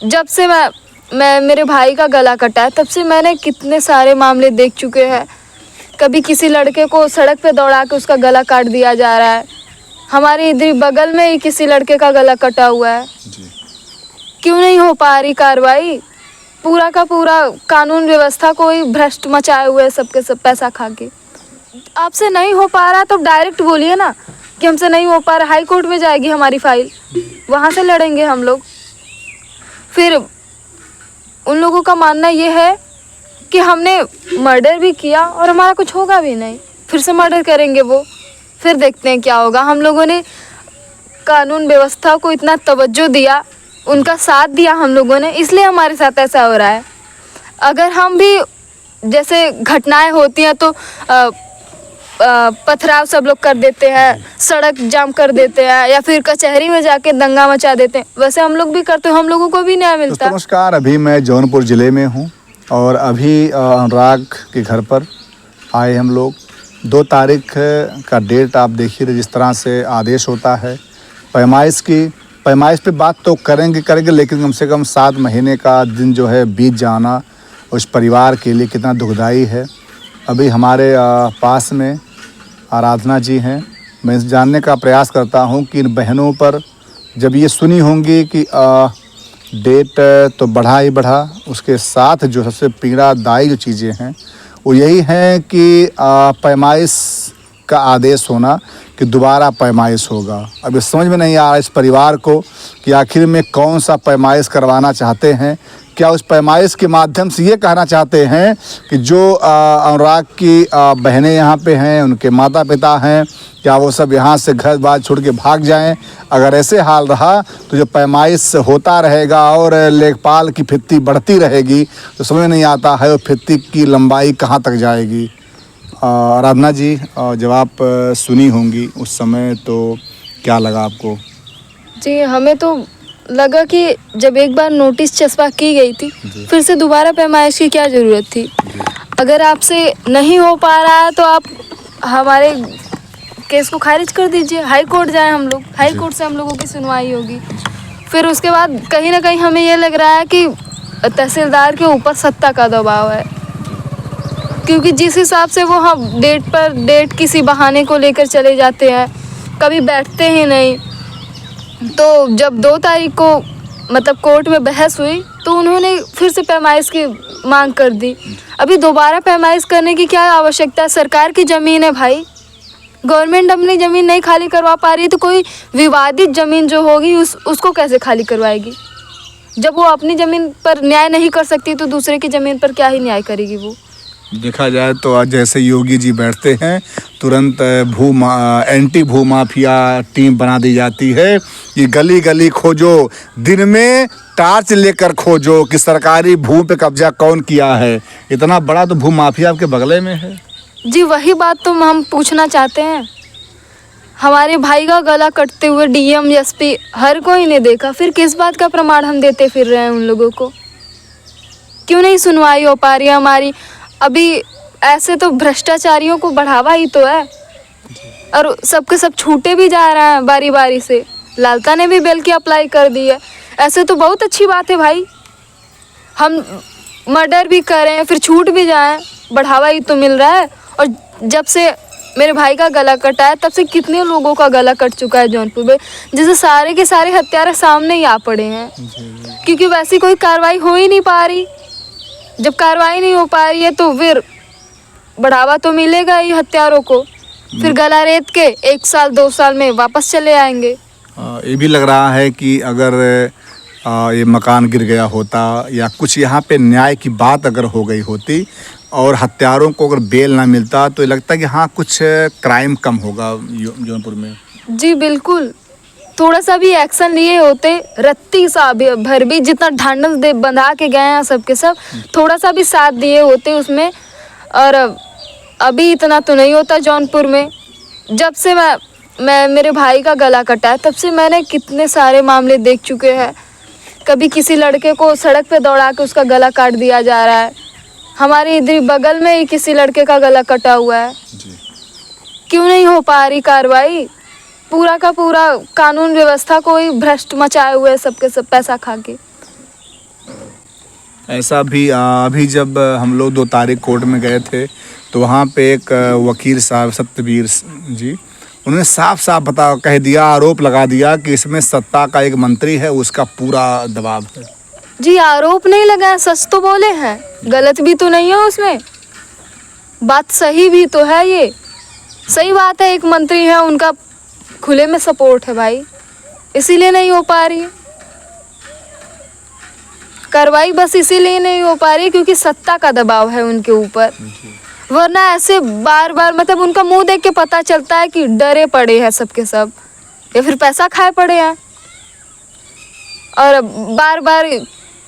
जब से मैं मेरे भाई का गला कटा है तब से मैंने कितने सारे मामले देख चुके हैं। कभी किसी लड़के को सड़क पे दौड़ा के उसका गला काट दिया जा रहा है। हमारे इधर बगल में ही किसी लड़के का गला कटा हुआ है जी। क्यों नहीं हो पा रही कार्रवाई? पूरा का पूरा कानून व्यवस्था को ही भ्रष्ट मचाए हुए है, सबके सब पैसा खा के। आपसे नहीं हो पा रहा तो डायरेक्ट बोलिए ना कि हमसे नहीं हो पा रहा। हाई कोर्ट में जाएगी हमारी फाइल, वहाँ से लड़ेंगे हम लोग। फिर उन लोगों का मानना ये है कि हमने मर्डर भी किया और हमारा कुछ होगा भी नहीं, फिर से मर्डर करेंगे वो, फिर देखते हैं क्या होगा। हम लोगों ने कानून व्यवस्था को इतना तवज्जो दिया, उनका साथ दिया हम लोगों ने, इसलिए हमारे साथ ऐसा हो रहा है। अगर हम भी जैसे घटनाएं होती हैं तो पथराव सब लोग कर देते हैं, सड़क जाम कर देते हैं या फिर कचहरी में जाके दंगा मचा देते हैं, वैसे हम लोग भी करते हैं, हम लोगों को भी न्याय मिलता। नमस्कार, अभी मैं जौनपुर ज़िले में हूँ और अभी अनुराग के घर पर आए हम लोग। 2 तारीख का डेट आप देखिए, जिस तरह से आदेश होता है पैमाइश पे बात तो करेंगे लेकिन कम से कम 7 महीने का दिन जो है बीत जाना उस परिवार के लिए कितना दुखदाई है। अभी हमारे पास में आराधना जी हैं। मैं जानने का प्रयास करता हूं कि इन बहनों पर जब ये सुनी होंगी कि डेट तो बढ़ा ही बढ़ा, उसके साथ जो सबसे पीड़ादायी जो चीज़ें हैं वो यही हैं कि पैमाइश का आदेश होना कि दोबारा पैमाइश होगा। अब ये समझ में नहीं आ रहा इस परिवार को कि आखिर में कौन सा पैमाइश करवाना चाहते हैं। क्या उस पैमाइश के माध्यम से ये कहना चाहते हैं कि जो अनुराग की बहनें यहाँ पे हैं, उनके माता पिता हैं, क्या वो सब यहाँ से घर बार छोड़ के भाग जाएं? अगर ऐसे हाल रहा तो जो पैमाइश होता रहेगा और लेखपाल की फित्ती बढ़ती रहेगी तो समझ में नहीं आता है वो फित्ती की लंबाई कहाँ तक जाएगी। आराधना जी, जब आप सुनी होंगी उस समय तो क्या लगा आपको? जी, हमें तो लगा कि जब एक बार नोटिस चस्पा की गई थी फिर से दोबारा पैमाइश की क्या ज़रूरत थी। अगर आपसे नहीं हो पा रहा है तो आप हमारे केस को खारिज कर दीजिए, हाई कोर्ट जाएं हम लोग, हाई कोर्ट से हम लोगों की सुनवाई होगी। फिर उसके बाद कहीं ना कहीं हमें ये लग रहा है कि तहसीलदार के ऊपर सत्ता का दबाव है, क्योंकि जिस हिसाब से वो हम डेट किसी बहाने को लेकर चले जाते हैं, कभी बैठते ही नहीं। तो जब 2 तारीख को मतलब कोर्ट में बहस हुई तो उन्होंने फिर से पैमाइश की मांग कर दी। अभी दोबारा पैमाइश करने की क्या आवश्यकता है? सरकार की ज़मीन है भाई, गवर्नमेंट अपनी ज़मीन नहीं खाली करवा पा रही है तो कोई विवादित ज़मीन जो होगी उसको कैसे खाली करवाएगी? जब वो अपनी ज़मीन पर न्याय नहीं कर सकती तो दूसरे की ज़मीन पर क्या ही न्याय करेगी वो? देखा जाए तो आज जैसे योगी जी बैठते हैं तुरंत एंटी भू माफिया टीम बना दी जाती है कि गली गली खोजो, दिन में टार्च लेकर खोजो कि सरकारी भू पे कब्जा कौन किया है। इतना बड़ा तो भू माफिया आपके बगले में है। जी, वही बात तो हम पूछना चाहते हैं। हमारे भाई का गला कटते हुए डीएम एसपी हर कोई ने देखा, फिर किस बात का प्रमाण हम देते फिर रहे हैं उन लोगों को? क्यों नहीं सुनवाई हो पा रही है हमारी? अभी ऐसे तो भ्रष्टाचारियों को बढ़ावा ही तो है और सबके सब छूटे भी जा रहे हैं बारी बारी से। लालता ने भी बेल की अप्लाई कर दी है, ऐसे तो बहुत अच्छी बात है भाई। हम मर्डर भी करें फिर छूट भी जाएं, बढ़ावा ही तो मिल रहा है। और जब से मेरे भाई का गला कटा है तब से कितने लोगों का गला कट चुका है जौनपुर में, जैसे सारे के सारे हत्यारे सामने ही आ पड़े हैं, क्योंकि वैसी कोई कार्रवाई हो ही नहीं पा रही। जब कार्रवाई नहीं हो पा रही है तो फिर बढ़ावा तो मिलेगा ही हत्यारों को, फिर गला रेत के 1 साल 2 साल में वापस चले आएंगे। ये भी लग रहा है कि अगर ये मकान गिर गया होता या कुछ यहाँ पे न्याय की बात अगर हो गई होती और हत्यारों को अगर बेल ना मिलता तो ये लगता है कि हाँ कुछ क्राइम कम होगा जौनपुर में। जी बिल्कुल, थोड़ा सा भी एक्शन लिए होते, रत्ती सा भर भी जितना ढांढस दे बंधा के गए हैं सबके सब, थोड़ा सा भी साथ दिए होते उसमें। और अभी इतना तो नहीं होता जौनपुर में। जब से मैं मेरे भाई का गला कटा है तब से मैंने कितने सारे मामले देख चुके हैं। कभी किसी लड़के को सड़क पे दौड़ा के उसका गला काट दिया जा रहा है। हमारे इधर बगल में ही किसी लड़के का गला कटा हुआ है जी। क्यों नहीं हो पा रही कार्रवाई? पूरा का पूरा कानून व्यवस्था को ही भ्रष्ट मचाए हुए सबके सब पैसा खा के। ऐसा भी अभी जब हम लोग 2 तारीख कोर्ट में गए थे तो वहाँ पे एक वकील साहब सत्यवीर जी, उन्होंने साफ साफ कह दिया, आरोप लगा दिया कि इसमें सत्ता का एक मंत्री है, उसका पूरा दबाव है। जी आरोप नहीं लगाया, सच तो बोले हैं, गलत भी तो नहीं है उसमें, बात सही भी तो है। ये सही बात है, एक मंत्री है, उनका खुले में सपोर्ट है भाई, इसीलिए नहीं हो पा रही है कार्रवाई, बस इसीलिए नहीं हो पा रही क्योंकि सत्ता का दबाव है उनके ऊपर। वरना ऐसे बार बार मतलब उनका मुंह देख के पता चलता है कि डरे पड़े हैं सबके सब, या फिर पैसा खाए पड़े हैं। और बार बार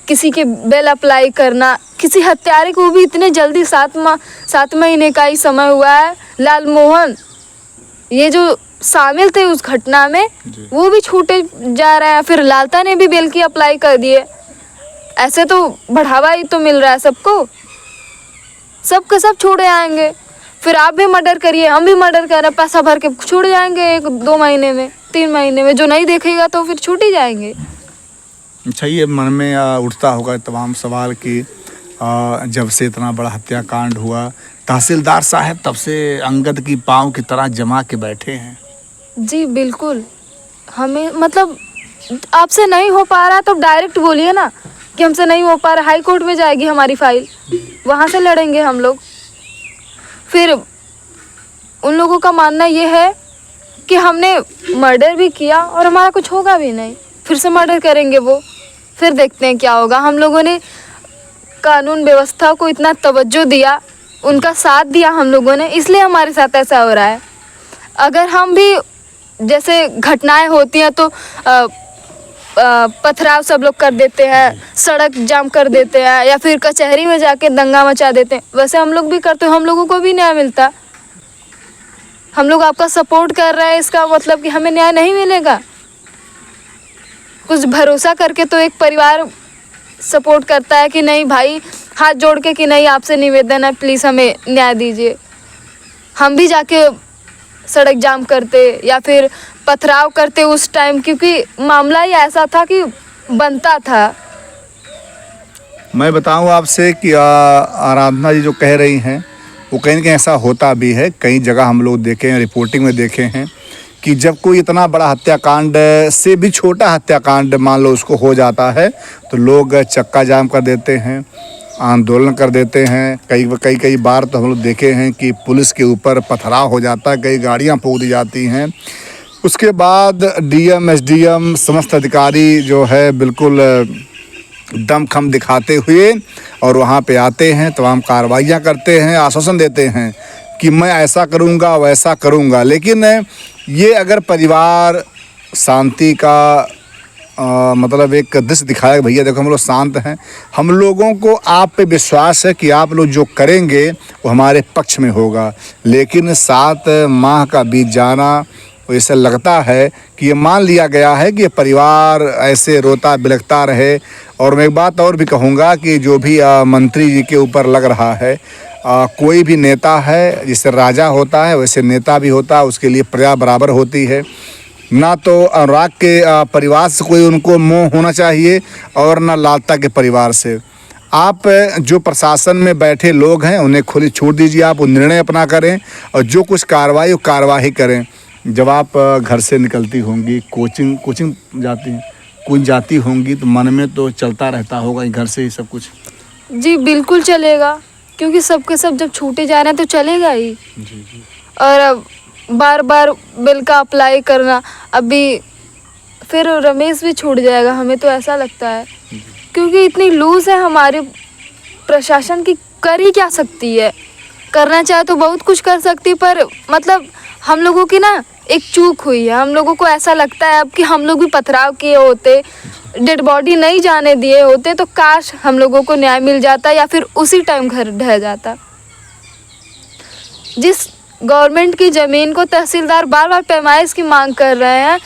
किसी के बेल अप्लाई करना, किसी हत्यारे को भी इतने जल्दी 7 महीने का ही समय हुआ है। लाल मोहन ये जो शामिल थे उस घटना में, वो भी छूटे जा रहे हैं। फिर लालता ने भी बेल की अप्लाई कर दिए। ऐसे तो बढ़ावा ही तो मिल रहा है सबको, सबके सब छोड़े आएंगे। फिर आप भी मर्डर करिए, हम भी मर्डर कर रहे हैं, पैसा भर के छूट जाएंगे 1-2 महीने में, 3 महीने में। जो नहीं देखेगा तो फिर छूट ही जाएंगे। अच्छा, ये मन में उठता होगा तमाम सवाल कि जब से इतना बड़ा हत्याकांड हुआ, तहसीलदार साहब तब से अंगद की पाँव की तरह जमा के बैठे हैं। जी बिल्कुल, हमें मतलब आपसे नहीं हो पा रहा तो डायरेक्ट बोलिए ना कि हमसे नहीं हो पा रहा। हाई कोर्ट में जाएगी हमारी फाइल, वहाँ से लड़ेंगे हम लोग। फिर उन लोगों का मानना ये है कि हमने मर्डर भी किया और हमारा कुछ होगा भी नहीं, फिर से मर्डर करेंगे वो, फिर देखते हैं क्या होगा। हम लोगों ने कानून व्यवस्था को इतना तवज्जो दिया, उनका साथ दिया हम लोगों ने, इसलिए हमारे साथ ऐसा हो रहा है। अगर हम भी जैसे घटनाएं होती हैं तो पथराव सब लोग कर देते हैं, सड़क जाम कर देते हैं, या फिर कचहरी में जाके दंगा मचा देते हैं, वैसे हम लोग भी करते हैं, हम लोगों को भी न्याय मिलता। हम लोग आपका सपोर्ट कर रहे हैं, इसका मतलब कि हमें न्याय नहीं मिलेगा। कुछ भरोसा करके तो एक परिवार सपोर्ट करता है कि नहीं भाई, हाथ जोड़ के कि नहीं आपसे निवेदन है, प्लीज़ हमें न्याय दीजिए। हम भी जाके सड़क जाम करते या फिर पथराव करते उस टाइम, क्योंकि मामला ही ऐसा था कि बनता था। मैं बताऊं आपसे कि आराधना जी जो कह रही हैं वो कहीं ना कहीं ऐसा होता भी है। कई जगह हम लोग देखे हैं, रिपोर्टिंग में देखे हैं कि जब कोई इतना बड़ा हत्याकांड से भी छोटा हत्याकांड मान लो उसको हो जाता है तो लोग चक्का जाम कर देते हैं, आंदोलन कर देते हैं। कई बार तो हम लोग देखे हैं कि पुलिस के ऊपर पथराव हो जाता है, कई गाड़ियां फूंक दी जाती हैं। उसके बाद डीएम एसडीएम समस्त अधिकारी जो है बिल्कुल दमखम दिखाते हुए और वहाँ पे आते हैं, तमाम कार्रवाइयाँ करते हैं, आश्वासन देते हैं कि मैं ऐसा करूँगा वैसा करूँगा। लेकिन ये अगर परिवार शांति का मतलब एक दृश्य दिखाया, भैया देखो हम लोग शांत हैं, हम लोगों को आप पे विश्वास है कि आप लोग जो करेंगे वो हमारे पक्ष में होगा। लेकिन 7 माह का बीत जाना, ऐसा लगता है कि ये मान लिया गया है कि ये परिवार ऐसे रोता बिलखता रहे। और मैं एक बात और भी कहूँगा कि जो भी मंत्री जी के ऊपर लग रहा है, कोई भी नेता है, जैसे राजा होता है वैसे नेता भी होता है, उसके लिए प्रजा बराबर होती है। ना तो अनुराग के परिवार से कोई उनको मोह होना चाहिए और ना लालता के परिवार से। आप जो प्रशासन में बैठे लोग हैं उन्हें खुली छूट दीजिए, आप वो निर्णय अपना करें और जो कुछ कार्रवाई वो कार्रवाई करें। जब आप घर से निकलती होंगी, कोचिंग जाती होंगी तो मन में तो चलता रहता होगा घर से ही सब कुछ। जी बिल्कुल चलेगा, क्योंकि सबके सब जब छूटे जा रहे हैं तो चलेगा ही। जी। और अब बार बार बिल का अप्लाई करना, अभी फिर रमेश भी छूट जाएगा, हमें तो ऐसा लगता है। क्योंकि इतनी लूज है हमारे प्रशासन की, कर ही क्या सकती है। करना चाहे तो बहुत कुछ कर सकती, पर मतलब हम लोगों की ना एक चूक हुई है। हम लोगों को ऐसा लगता है अब कि हम लोग भी पथराव किए होते, डेड बॉडी नहीं जाने दिए होते तो काश हम लोगों को न्याय मिल जाता या फिर उसी टाइम घर ढह जाता। जिस गवर्नमेंट की ज़मीन को तहसीलदार बार बार पैमाइश की मांग कर रहे हैं,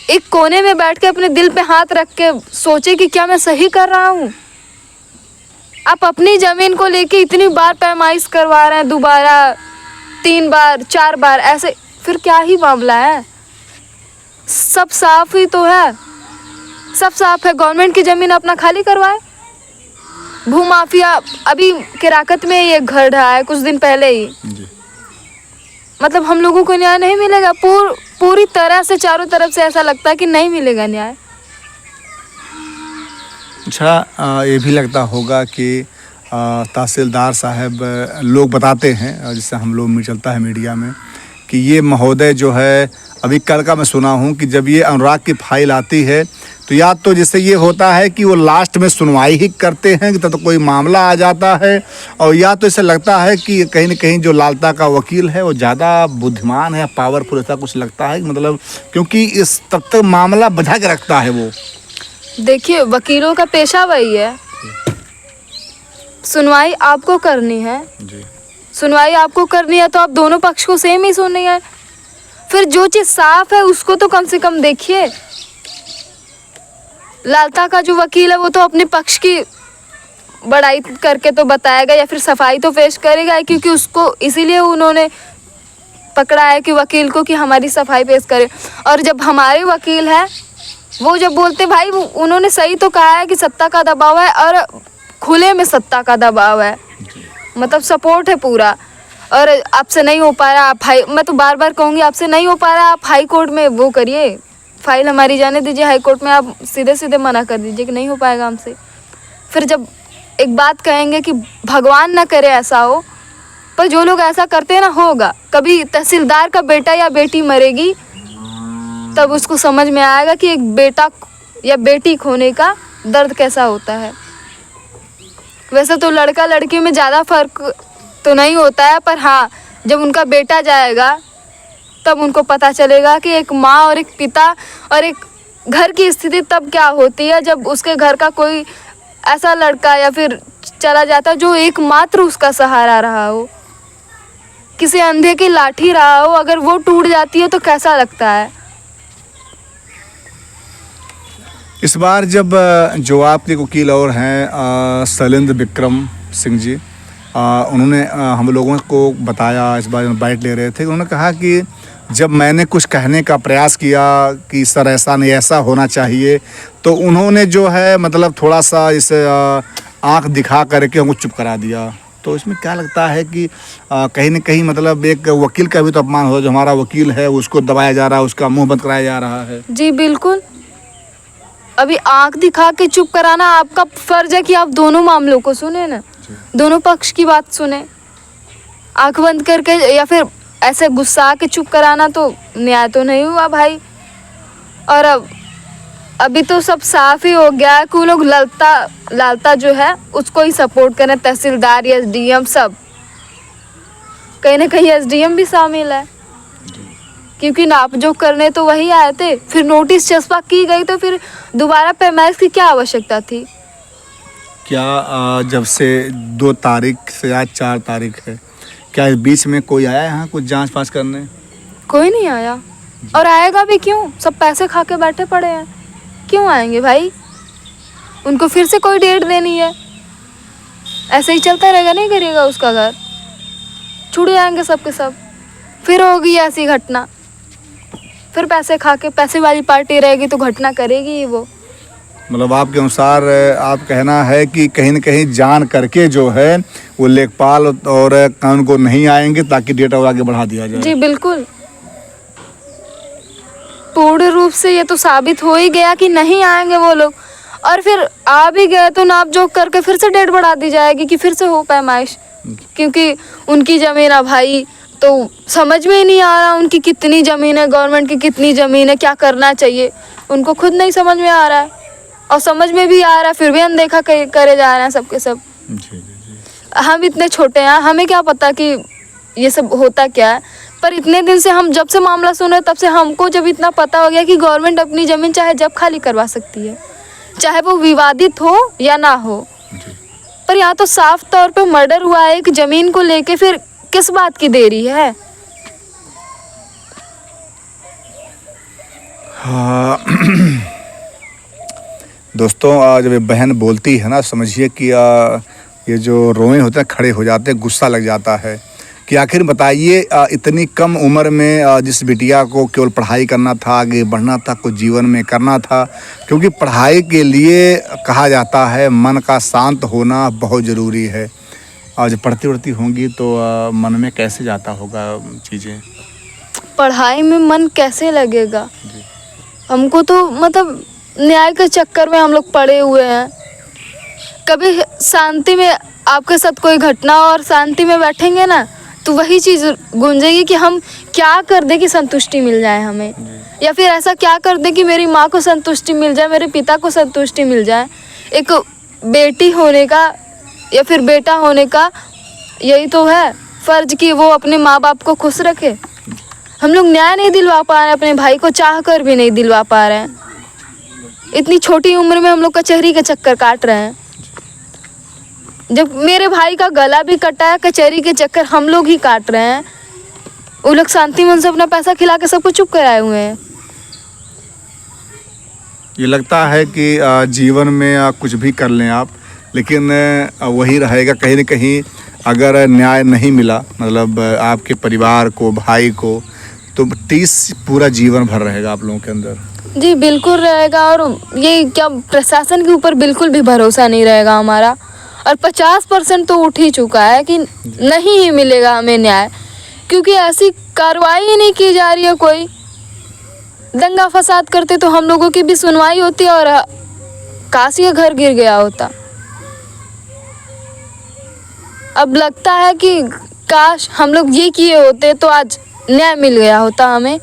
एक कोने में बैठ के अपने दिल पे हाथ रख के सोचे कि क्या मैं सही कर रहा हूँ। आप अपनी ज़मीन को लेके इतनी बार पैमाइश करवा रहे हैं, दोबारा 3 बार 4 बार, ऐसे फिर क्या ही मामला है। सब साफ ही तो है, सब साफ है। गवर्नमेंट की ज़मीन अपना खाली करवाए, भूमाफिया अभी केराकत में ये घर ढहा है कुछ दिन पहले ही। जी। मतलब हम लोगों को न्याय नहीं मिलेगा। पूरी तरह से चारों तरफ से ऐसा लगता है कि नहीं मिलेगा न्याय। अच्छा, ये भी लगता होगा कि तहसीलदार साहब लोग बताते हैं, जिससे हम लोग चलता है मीडिया में, कि ये महोदय जो है, अभी कल का मैं सुना हूँ कि जब ये अनुराग की फाइल आती है तो या तो जैसे ये होता है कि वो लास्ट में सुनवाई ही करते हैं कि तब तो कोई मामला आ जाता है, और या तो इसे लगता है कि कहीं न कहीं जो लालता का वकील है वो ज़्यादा बुद्धिमान है, पावरफुल, ऐसा कुछ लगता है। मतलब क्योंकि इस तब तक मामला बचा के रखता है वो। देखिए, वकीलों का पेशा वही है, सुनवाई आपको करनी है। जी। सुनवाई आपको करनी है तो आप दोनों पक्ष को सेम ही सुननी है। फिर जो चीज़ साफ है उसको तो कम से कम देखिए। लालता का जो वकील है वो तो अपने पक्ष की बड़ाई करके तो बताएगा या फिर सफाई तो पेश करेगा, क्योंकि उसको इसीलिए उन्होंने पकड़ा है कि वकील को कि हमारी सफाई पेश करे। और जब हमारे वकील है वो जब बोलते भाई, उन्होंने सही तो कहा है कि सत्ता का दबाव है और खुले में सत्ता का दबाव है, मतलब सपोर्ट है पूरा। और आपसे नहीं हो पा रहा, आप मैं तो बार बार कहूँगी, आपसे नहीं हो पा रहा, आप हाई कोर्ट में वो करिए, फाइल हमारी जाने दीजिए, हाई कोर्ट में आप सीधे सीधे मना कर दीजिए कि नहीं हो पाएगा हमसे। फिर जब एक बात कहेंगे कि भगवान ना करे ऐसा हो, पर जो लोग ऐसा करते हैं ना, होगा कभी तहसीलदार का बेटा या बेटी मरेगी तब उसको समझ में आएगा कि एक बेटा या बेटी खोने का दर्द कैसा होता है। वैसे तो लड़का लड़की में ज़्यादा फर्क तो नहीं होता है, पर हाँ, जब उनका बेटा जाएगा तब उनको पता चलेगा कि एक माँ और एक पिता और एक घर की स्थिति तब क्या होती है जब उसके घर का कोई ऐसा लड़का या फिर चला जाता है जो एकमात्र उसका सहारा रहा हो, किसी अंधे की लाठी रहा हो, अगर वो टूट जाती है तो कैसा लगता है। इस बार जब जो आपके वकील और हैं शैलेंद्र विक्रम सिंह जी, उन्होंने हम लोगों को बताया, इस बार बाइट ले रहे थे, उन्होंने कहा कि जब मैंने कुछ कहने का प्रयास किया कि सर ऐसा नहीं, ऐसा होना चाहिए, तो उन्होंने जो है मतलब थोड़ा सा इसे आँख दिखा करके हमको चुप करा दिया। तो इसमें क्या लगता है कि कहीं न कहीं मतलब एक वकील का भी तो अपमान हो, जो हमारा वकील है उसको दबाया जा रहा है, उसका मुँह बंद कराया जा रहा है। जी बिल्कुल, अभी आंख दिखा के चुप कराना आपका फर्ज है कि आप दोनों मामलों को सुने ना, दोनों पक्ष की बात सुने। आंख बंद करके या फिर ऐसे गुस्सा के चुप कराना तो न्याय तो नहीं हुआ भाई। और अभी तो सब साफ ही हो गया है कि वो लोग लालता जो है उसको ही सपोर्ट करें, तहसीलदार या एसडीएम सब, कहीं ना कहीं एसडीएम भी शामिल है, क्योंकि नाप जो करने तो वही आए थे। फिर नोटिस चस्पा की गई तो फिर दोबारा पैमाइश की क्या आवश्यकता थी? क्या जब से 2 तारीख से आज 4 तारीख है, क्या इस बीच में कोई आया यहाँ कुछ जांच पास करने? कोई नहीं आया, और आएगा भी क्यों? सब पैसे खा के बैठे पड़े हैं, क्यों आएंगे भाई? उनको फिर से कोई डेट देनी है, ऐसे ही चलता रहेगा, नहीं करेगा उसका घर, छुड़ जाएंगे सब के सब। फिर होगी ऐसी घटना, फिर पैसे खा के, पैसे वाली पार्टी रहेगी तो घटना करेगी ही वो। मतलब आपके अनुसार आप कहना है कि कहीं न कहीं जान करके जो है वो लेखपाल और कानून को नहीं आएंगे ताकि डेटा और आगे बढ़ा दिया जाए। जी बिल्कुल, पूर्ण रूप से ये तो साबित हो ही गया कि नहीं आएंगे वो लोग, और फिर आ भी गए तो नाप जोक करके फिर से डेट बढ़ा दी जाएगी कि फिर से हो पैमाइश, क्योंकि उनकी ज़मीन है भाई, तो समझ में ही नहीं आ रहा उनकी कितनी ज़मीन है, गवर्नमेंट की कितनी ज़मीन है, क्या करना चाहिए, उनको खुद नहीं समझ में आ रहा है, और समझ में भी आ रहा है फिर भी अनदेखा करे जा रहे हैं सबके सब। जी। हम इतने छोटे हैं, हमें क्या पता कि ये सब होता क्या है, पर इतने दिन से हम जब से मामला सुने तब से हमको जब इतना पता हो गया कि गवर्नमेंट अपनी ज़मीन चाहे जब खाली करवा सकती है, चाहे वो विवादित हो या ना हो। पर यहाँ तो साफ तौर पे मर्डर हुआ है एक ज़मीन को लेके, फिर किस बात की देरी है? हाँ दोस्तों, जब ये बहन बोलती है ना, समझिए कि ये जो रोए होते हैं खड़े हो जाते हैं, गुस्सा लग जाता है कि आखिर बताइए इतनी कम उम्र में जिस बिटिया को केवल पढ़ाई करना था, आगे बढ़ना था, कुछ जीवन में करना था, क्योंकि पढ़ाई के लिए कहा जाता है मन का शांत होना बहुत ज़रूरी है। और जब पढ़ती वढ़ती होंगी तो मन में कैसे जाता होगा चीज़ें? पढ़ाई में मन कैसे लगेगा? हमको तो मतलब न्याय के चक्कर में हम लोग पड़े हुए हैं। कभी शांति में आपके साथ कोई घटना और शांति में बैठेंगे ना तो वही चीज़ गूंजेगी कि हम क्या कर दें कि संतुष्टि मिल जाए हमें, या फिर ऐसा क्या कर दें कि मेरी माँ को संतुष्टि मिल जाए, मेरे पिता को संतुष्टि मिल जाए। एक बेटी होने का या फिर बेटा होने का यही तो है फ़र्ज कि वो अपने माँ बाप को खुश रखे। हम लोग न्याय नहीं दिलवा पा रहे हैं, अपने भाई को चाह कर भी नहीं दिलवा पा रहे हैं। इतनी छोटी उम्र में हम लोग कचहरी के चक्कर काट रहे हैं। जब मेरे भाई का गला भी कटा है, कचहरी के चक्कर हम लोग ही काट रहे हैं। वो लोग शांति मन से अपना पैसा खिला के सबको चुप कराए हुए हैं। ये लगता है कि जीवन में कुछ भी कर लें आप, लेकिन वही रहेगा कहीं न कहीं। अगर न्याय नहीं मिला मतलब आपके परिवार को, भाई को, तो टीस पूरा जीवन भर रहेगा आप लोगों के अंदर। जी बिल्कुल रहेगा। और ये क्या प्रशासन के ऊपर बिल्कुल भी भरोसा नहीं रहेगा हमारा। और 50% तो उठ ही चुका है कि नहीं ही मिलेगा हमें न्याय, क्योंकि ऐसी कार्रवाई ही नहीं की जा रही है। कोई दंगा फसाद करते तो हम लोगों की भी सुनवाई होती और काशी का घर गिर गया होता। अब लगता है कि काश हम लोग ये किए होते तो आज न्याय मिल गया होता हमें।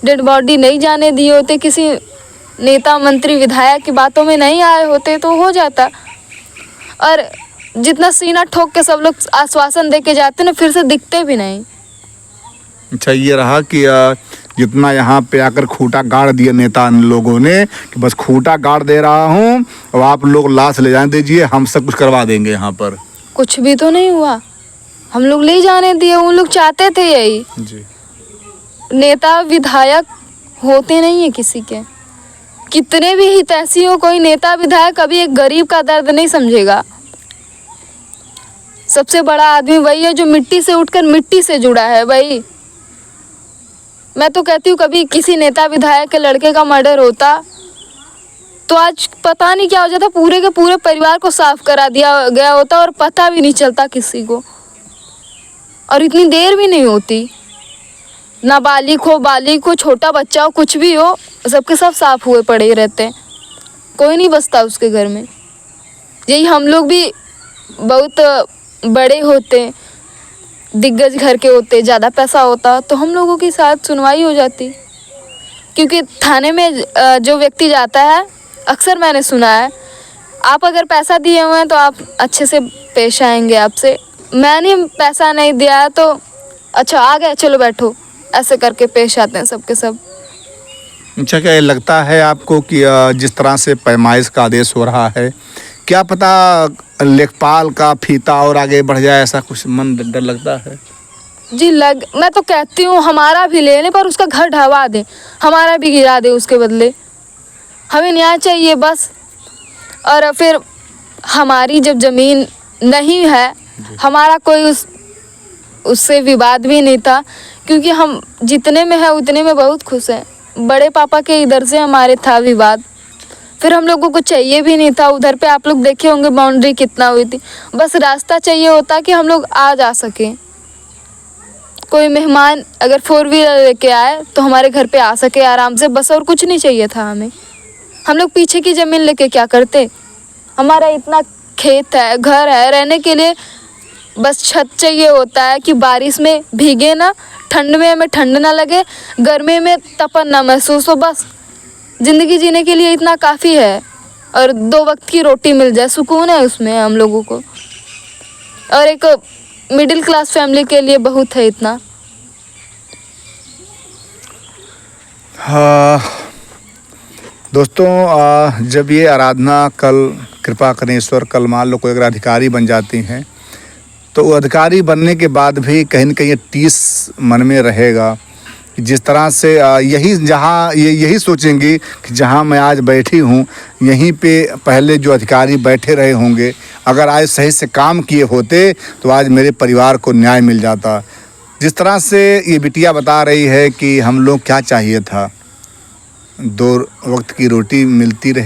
डेड बॉडी नहीं जाने दिए होते, किसी नेता मंत्री विधायक की बातों में नहीं आए होते तो हो जाता। और जितना सीना ठोक के सब लोग आश्वासन दे के जाते ना, फिर से दिखते भी नहीं। अच्छा, ये रहा कि जितना यहाँ पे आकर खूंटा गाड़ दिया नेता लोगों ने कि बस खूंटा गाड़ दे रहा हूँ और आप लोग लाश ले जाने दीजिए, हम सब कुछ करवा देंगे यहाँ पर। कुछ भी तो नहीं हुआ, हम लोग ले जाने दिए। उन लोग चाहते थे यही जी। नेता विधायक होते नहीं है किसी के, कितने भी हितैषी हो, कोई नेता विधायक कभी एक गरीब का दर्द नहीं समझेगा। सबसे बड़ा आदमी वही है जो मिट्टी से उठकर मिट्टी से जुड़ा है भाई। मैं तो कहती हूँ कभी किसी नेता विधायक के लड़के का मर्डर होता तो आज पता नहीं क्या हो जाता, पूरे के पूरे परिवार को साफ करा दिया गया होता और पता भी नहीं चलता किसी को। और इतनी देर भी नहीं होती, नाबालिग हो, बालिग हो, छोटा बच्चा हो, कुछ भी हो, सबके सब साफ हुए पड़े ही रहते हैं, कोई नहीं बचता उसके घर में। यही हम लोग भी बहुत बड़े होते, दिग्गज घर के होते, ज़्यादा पैसा होता तो हम लोगों की साथ सुनवाई हो जाती। क्योंकि थाने में जो व्यक्ति जाता है, अक्सर मैंने सुना है, आप अगर पैसा दिए हुए हैं तो आप अच्छे से पेश आएंगे आपसे। मैंने पैसा नहीं दिया है तो अच्छा आ गए, चलो बैठो, ऐसे करके पेश आते हैं सबके सब। अच्छा, क्या लगता है आपको कि जिस तरह से पैमाइश का आदेश हो रहा है, क्या पता लेखपाल का फीता और आगे बढ़ जाए, ऐसा कुछ मन डर लगता है? जी मैं तो कहती हूँ हमारा भी ले लें, पर उसका घर ढहवा दें, हमारा भी गिरा दे उसके बदले। हमें न्याय चाहिए बस। और फिर हमारी जब ज़मीन नहीं है, हमारा कोई उससे विवाद भी नहीं था, क्योंकि हम जितने में है उतने में बहुत खुश हैं। बड़े पापा के इधर से हमारे था विवाद, फिर हम लोगों को चाहिए भी नहीं था। उधर पे आप लोग देखे होंगे बाउंड्री कितना हुई थी, बस रास्ता चाहिए होता कि हम लोग आ जा सकें। कोई मेहमान अगर 4 व्हीलर लेके आए तो हमारे घर पे आ सके आराम से, बस और कुछ नहीं चाहिए था हमें। हम लोग पीछे की ज़मीन लेके क्या करते? हमारा इतना खेत है, घर है, रहने के लिए बस छत चाहिए होता है कि बारिश में भीगे ना, ठंड में हमें ठंड ना लगे, गर्मी में तपन ना महसूस हो। बस ज़िंदगी जीने के लिए इतना काफ़ी है। और 2 वक्त की रोटी मिल जाए, सुकून है उसमें हम लोगों को। और एक मिडिल क्लास फैमिली के लिए बहुत है इतना। हाँ दोस्तों, जब ये आराधना कल, कृपा करें ईश्वर, कल मान लो कोई अगर अधिकारी बन जाती हैं तो वो अधिकारी बनने के बाद भी कहीं न कहीं टीस मन में रहेगा कि जिस तरह से यही सोचेंगी कि जहाँ मैं आज बैठी हूँ यहीं पे पहले जो अधिकारी बैठे रहे होंगे, अगर आज सही से काम किए होते तो आज मेरे परिवार को न्याय मिल जाता। जिस तरह से ये बिटिया बता रही है कि हम लोग क्या चाहिए था, 2 वक्त की रोटी मिलती रहे।